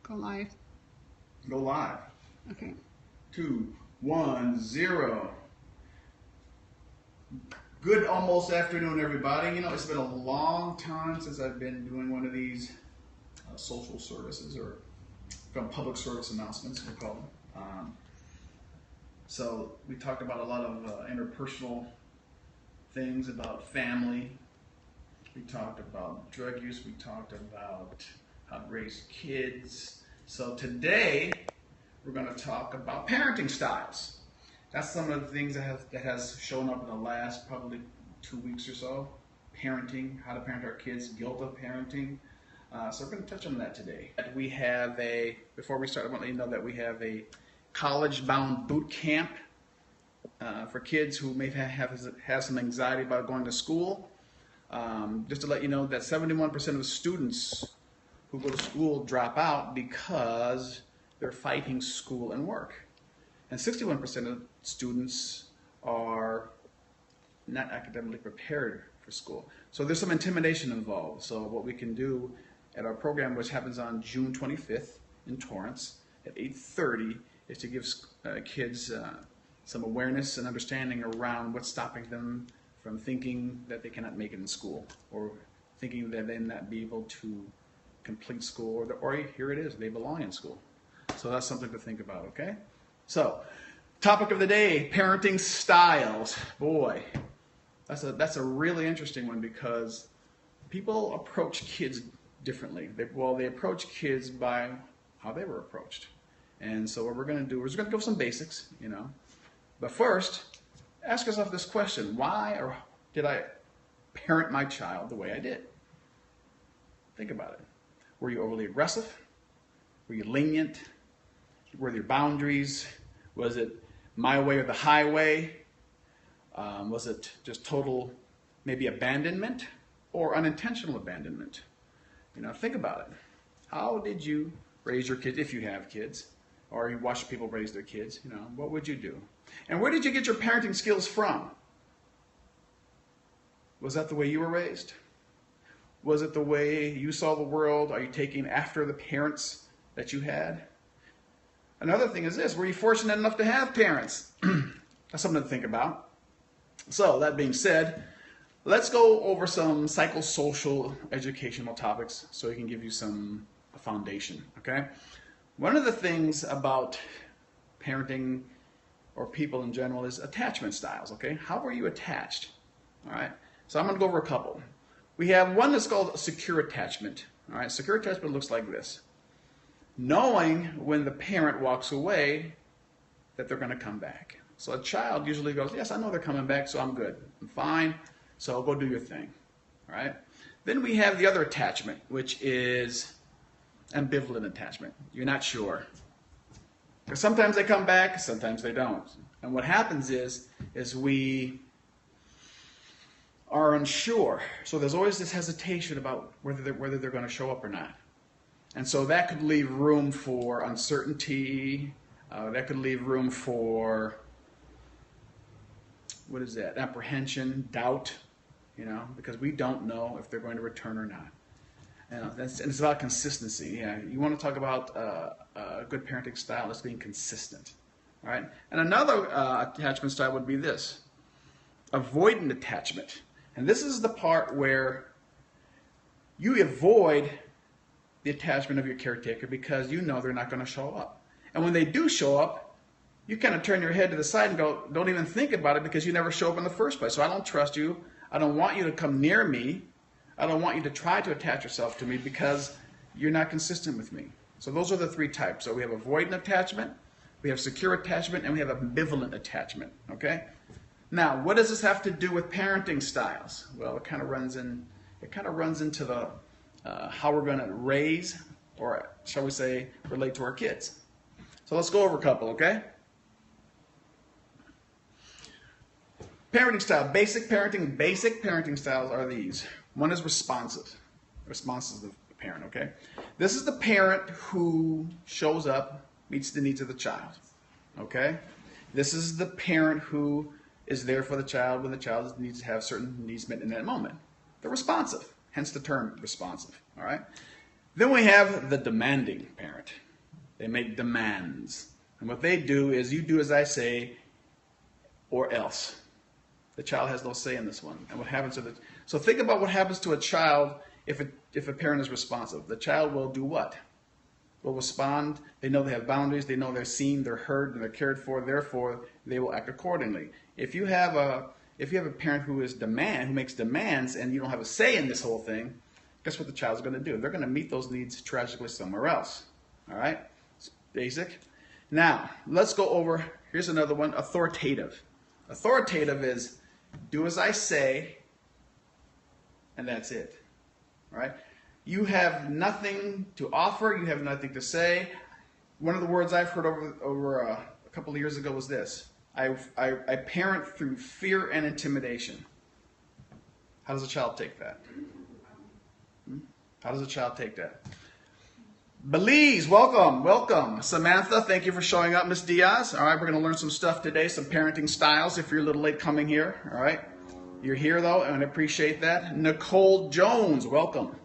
Go live. Go live. Okay. 2, 1, 0. Good almost afternoon, everybody. You know, it's been a long time since I've been doing one of these social services, or from public service announcements, we call them. So we talked about a lot of interpersonal things, about family. We talked about drug use. We talked about how to raise kids. So today we're going to talk about parenting styles. That's some of the things that has shown up in the last probably 2 weeks or so. Parenting, how to parent our kids, guilt of parenting. So we're going to touch on that today. We have before we start, I want to let you know that we have a college-bound boot camp for kids who may have some anxiety about going to school. Just to let you know that 71% of the students who go to school drop out because they're fighting school and work. And 61% of students are not academically prepared for school. So there's some intimidation involved. So what we can do at our program, which happens on June 25th in Torrance at 8:30, is to give kids some awareness and understanding around what's stopping them from thinking that they cannot make it in school, or thinking that they may not be able to complete school, or here it is, they belong in school. So that's something to think about, okay? So, topic of the day, parenting styles. Boy, that's a really interesting one, because people approach kids differently. They approach kids by how they were approached. And so what we're going to do is we're going to go some basics, you know. But first, ask yourself this question: why or did I parent my child the way I did? Think about it. Were you overly aggressive? Were you lenient? Were there boundaries? Was it my way or the highway? Was it just total, maybe abandonment, or unintentional abandonment? You know, think about it. How did you raise your kids, if you have kids, or you watch people raise their kids? You know, what would you do? And where did you get your parenting skills from? Was that the way you were raised? Was it the way you saw the world? Are you taking after the parents that you had? Another thing is this: were you fortunate enough to have parents? That's something to think about. So, that being said, let's go over some psychosocial educational topics so we can give you a foundation, okay? One of the things about parenting, or people in general, is attachment styles, okay? How were you attached? All right? So I'm going to go over a couple. We have one that's called secure attachment. All right? Secure attachment looks like this: knowing when the parent walks away that they're going to come back. So a child usually goes, yes, I know they're coming back, so I'm good. I'm fine, so go do your thing. All right? Then we have the other attachment, which is ambivalent attachment. You're not sure. Because sometimes they come back, sometimes they don't. And what happens is we are unsure. So there's always this hesitation about whether they're going to show up or not. And so that could leave room for uncertainty. That could leave room for, what is that? Apprehension, doubt, you know, because we don't know if they're going to return or not. And it's about consistency. Yeah, you want to talk about a good parenting style is being consistent. All right. And another attachment style would be this: avoidant attachment. And this is the part where you avoid the attachment of your caretaker because you know they're not going to show up. And when they do show up, you kind of turn your head to the side and go, don't even think about it, because you never show up in the first place. So I don't trust you. I don't want you to come near me. I don't want you to try to attach yourself to me because you're not consistent with me. So those are the three types. So we have avoidant attachment, we have secure attachment, and we have ambivalent attachment. Okay? Now, what does this have to do with parenting styles? Well, it kind of runs into the how we're going to raise, or shall we say, relate to our kids. So let's go over a couple, okay? Parenting style, basic parenting styles are these. One is responsive. Responsive of the parent, okay? This is the parent who shows up, meets the needs of the child, okay? This is the parent who is there for the child when the child needs to have certain needs met in that moment. They're responsive, hence the term responsive, all right? Then we have the demanding parent. They make demands. And what they do is you do as I say or else. The child has no say in this one. And what happens to so think about what happens to a child if a parent is responsive. The child will do what? Will respond. They know they have boundaries. They know they're seen, they're heard, and they're cared for. Therefore, they will act accordingly. If you have a parent who makes demands, and you don't have a say in this whole thing, guess what the child's going to do? They're going to meet those needs tragically somewhere else. All right? It's basic. Now, let's go over, here's another one, authoritative. Authoritative is do as I say, and that's it. All right? You have nothing to offer. You have nothing to say. One of the words I've heard over a couple of years ago was this. I parent through fear and intimidation. How does a child take that? How does a child take that? Belize, welcome, welcome. Samantha, thank you for showing up, Miss Diaz. All right, we're going to learn some stuff today, some parenting styles if you're a little late coming here. All right, you're here though, and I appreciate that. Nicole Jones, welcome.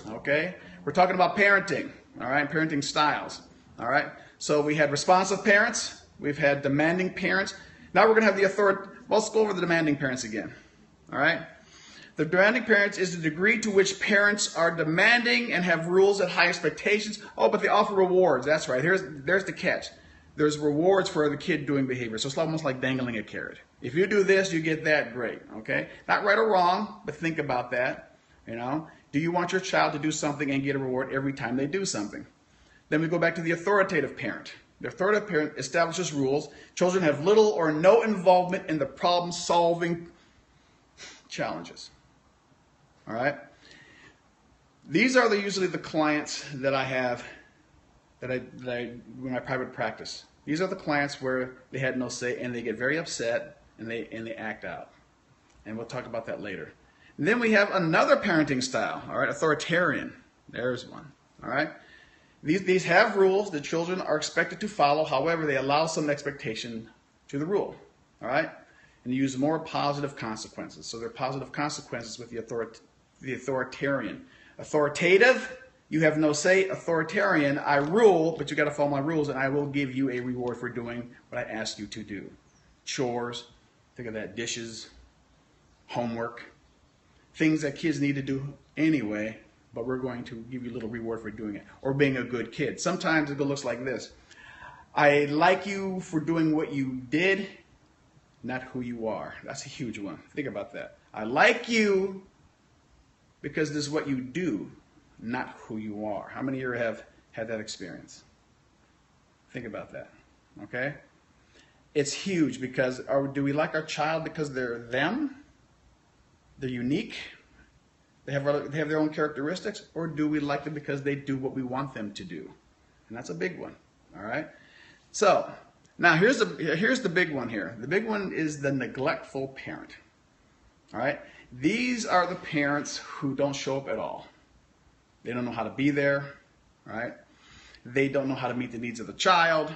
Okay, we're talking about parenting. All right, parenting styles. All right, so we had responsive parents, we've had demanding parents. Now we're going to have the authority. Well, let's go over the demanding parents again. All right. The demanding parents is the degree to which parents are demanding and have rules and high expectations. Oh, but they offer rewards. That's right. There's the catch. There's rewards for the kid doing behavior. So it's almost like dangling a carrot. If you do this, you get that. Great. Okay? Not right or wrong, but think about that. You know, do you want your child to do something and get a reward every time they do something? Then we go back to the authoritative parent. The authoritative parent establishes rules. Children have little or no involvement in the problem-solving challenges. All right. These are usually the clients that I have that I in my private practice. These are the clients where they had no say and they get very upset and they act out. And we'll talk about that later. And then we have another parenting style. All right, authoritarian. There's one. All right. These have rules that children are expected to follow. However, they allow some expectation to the rule. All right, and use more positive consequences. So there are positive consequences with the authoritarian. Authoritative, you have no say. Authoritarian, I rule, but you got to follow my rules, and I will give you a reward for doing what I ask you to do. Chores, think of that, dishes, homework, things that kids need to do anyway, but we're going to give you a little reward for doing it, or being a good kid. Sometimes it looks like this. I like you for doing what you did, not who you are. That's a huge one. Think about that. I like you because this is what you do, not who you are. How many of you have had that experience? Think about that, okay? It's huge because do we like our child because they're them? They're unique? They have their own characteristics? Or do we like them because they do what we want them to do? And that's a big one, all right? So, now here's the big one here. The big one is the neglectful parent, all right? These are the parents who don't show up at all. They don't know how to be there, right? They don't know how to meet the needs of the child,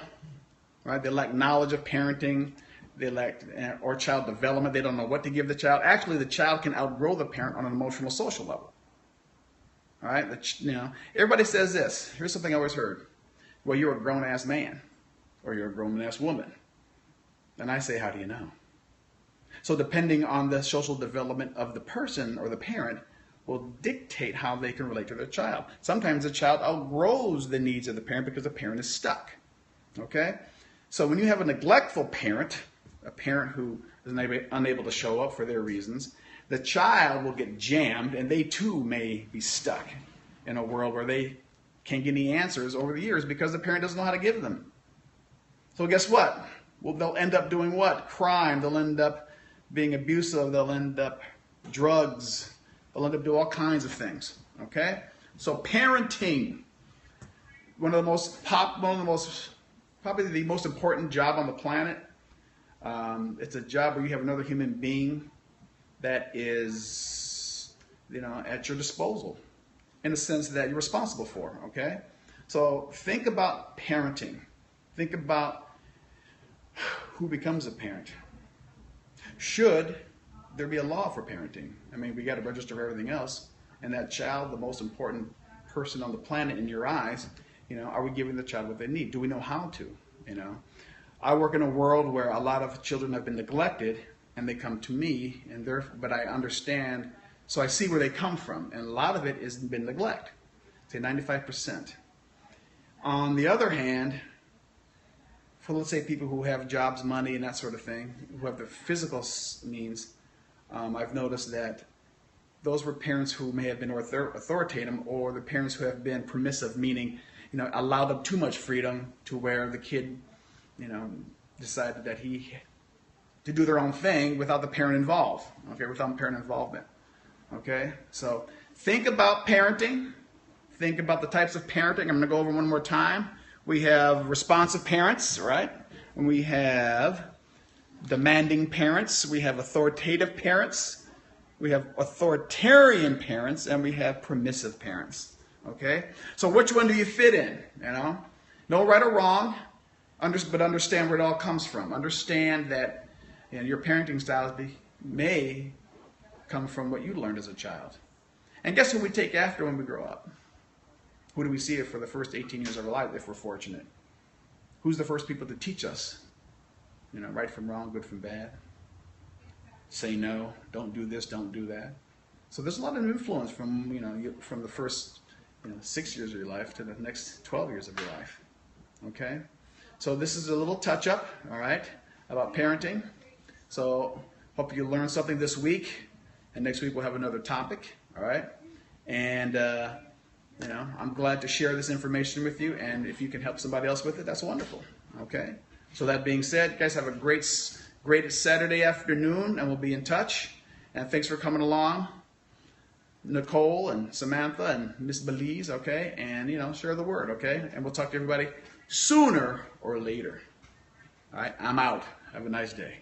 right? They lack knowledge of parenting. They lack or child development. They don't know what to give the child. Actually, the child can outgrow the parent on an emotional, social level. All right? Everybody says this. Here's something I always heard. Well, you're a grown-ass man, or you're a grown-ass woman. And I say, how do you know? So depending on the social development of the person or the parent will dictate how they can relate to their child. Sometimes the child outgrows the needs of the parent because the parent is stuck. Okay? So when you have a neglectful parent, a parent who is unable to show up for their reasons, the child will get jammed and they too may be stuck in a world where they can't get any answers over the years because the parent doesn't know how to give them. So guess what? Well, they'll end up doing what? Crime. They'll end up being abusive. They'll end up drugs. They'll end up doing all kinds of things. Okay? So parenting, probably the most important job on the planet. It's a job where you have another human being that is, at your disposal in a sense that you're responsible for, okay? So think about parenting. Think about who becomes a parent. Should there be a law for parenting? I mean, we got to register for everything else, and that child, the most important person on the planet in your eyes, are we giving the child what they need? Do we know how to? I work in a world where a lot of children have been neglected, and they come to me, but I understand, so I see where they come from, and a lot of it has been neglect, say 95%. On the other hand, for let's say people who have jobs, money, and that sort of thing, who have the physical means, I've noticed that those were parents who may have been authoritative, or the parents who have been permissive, meaning, allowed them too much freedom to where the kid, decided that to do their own thing without the parent involved, okay, without parent involvement, okay? So think about parenting. Think about the types of parenting. I'm going to go over one more time. We have responsive parents, right? And we have demanding parents. We have authoritative parents. We have authoritarian parents, and we have permissive parents, okay? So which one do you fit in, No right or wrong, but understand where it all comes from. Understand that your parenting styles may come from what you learned as a child. And guess who we take after when we grow up? Who do we see for the first 18 years of our life if we're fortunate? Who's the first people to teach us? Right from wrong, good from bad. Say no, don't do this, don't do that. So there's a lot of influence from, from the first 6 years of your life to the next 12 years of your life. Okay? So this is a little touch-up, all right, about parenting. So hope you learned something this week, and next week we'll have another topic, all right? And, I'm glad to share this information with you, and if you can help somebody else with it, that's wonderful, okay? So that being said, guys, have a great Saturday afternoon, and we'll be in touch. And thanks for coming along, Nicole and Samantha and Miss Belize, okay? And, share the word, okay? And we'll talk to everybody sooner or later. All right, I'm out. Have a nice day.